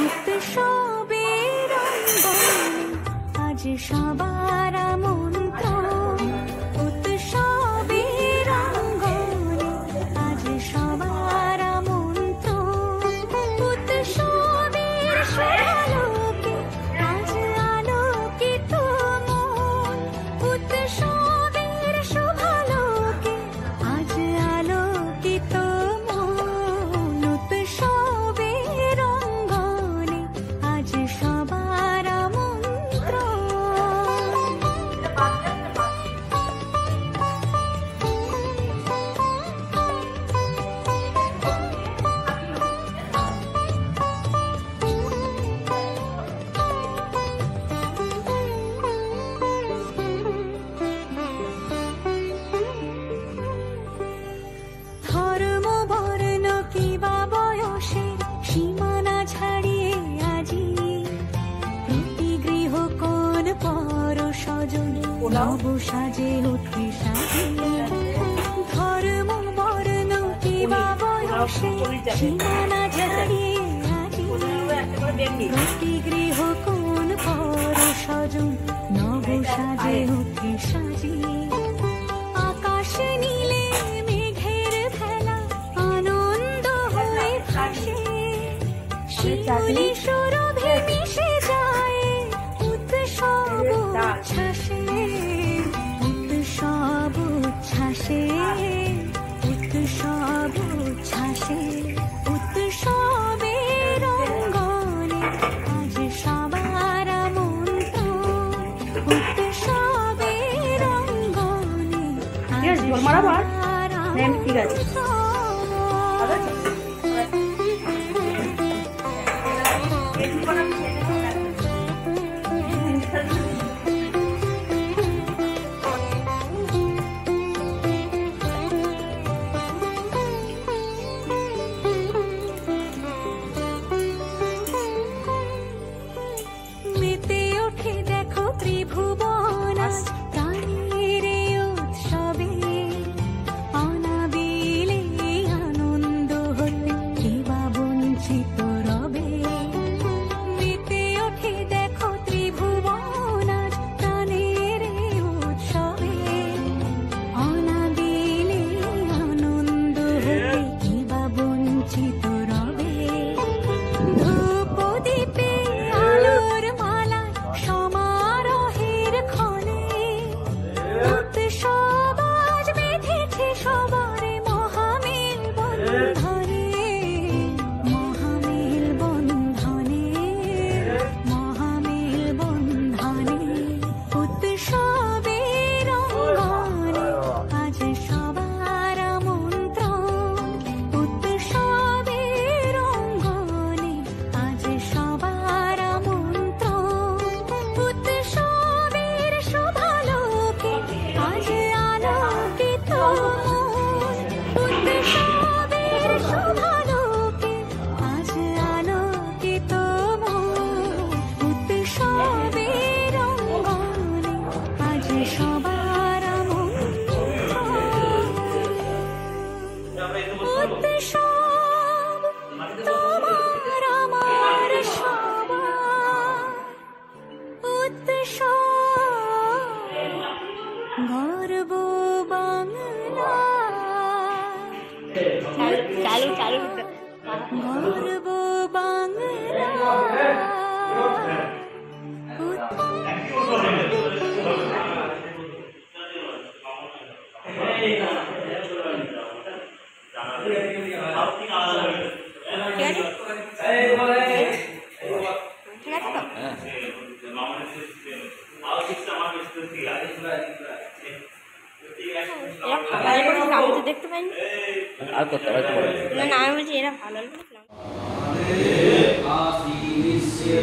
উৎসবের রঙ্গনে আজ সবার আমন্ত্রণ, উৎসবের রঙ্গনে আজ সবার আমন্ত্রণ, উৎসবের শুভালোকে আজ আলোকিত মন, উৎসবের শুভালোকে আজ আলোকিত মন, উৎসবের রঙ্গনে আজ সবার আমন্ত্রণ। ধর্ম বর্ণ কিবা বয়সের সীমানা ছাড়িয়ে আজি প্রতি গৃহ কোন পর স্বজন নব সাজে উঠে সাজিয়ে, ধর্ম বর্ণ কিবা বয়সের সীমানা ছাড়িয়ে আজি প্রতি গৃহ কোন পর স্বজন নব সাজে উঠে সাজিয়ে, আকাশ নীলে মেঘের ভেলা আনন্দ হয়ে ভাসে, শিউলি সুরভে মিশে যায় উৎসব উচ্ছ্বাসে, উৎসব উচ্ছ্বাসে, উৎসব উচ্ছ্বাসে, উৎসবের রঙ্গনে আজ সবার আমন্ত্রণ, উৎসবের রঙ্গনে আজ সবার আমন্ত্রণ। মেতে ওঠে দেখো ত্রিভুবন আজ প্রাণের এই উৎসবে, অনাবিলে আনন্দ হতে কিবা বঞ্চিত রবে, মেতে ওঠে দেখো ত্রিভুবন আজ প্রাণের এই উৎসবে, অনাবিলে আনন্দ হতে কিবা বঞ্চিত রবে, ধূপ দীপে আলোর মালা সমারোহের ক্ষণে, উৎসব আজ বেঁধেছে সবার মহামেল বন্ধনে, মহামেল বন্ধনে, মহামেল বন্ধনে, উৎসবের রঙ্গনে আজ সবার আমন্ত্রণ, উৎসবের রঙ্গনে আজ সবার আমন্ত্রণ, উৎসবের শুভালোকে আজ আলোকিত মন, উৎসবের শুভালোকে আজ আলোকিত মন, উৎসবের রঙ্গনে আজ সবার আমন্ত্রণ, উৎসব তোমার আমার সবার, উৎসব গর্ব বাংলা, চালু চালু গর্ব বাংলা, ঠিক আছে তো? এরা ভালো করে আমি তো দেখতে পাইনি। আর কত না না, আমি বলছি এরা ভালো আশীর্বাদ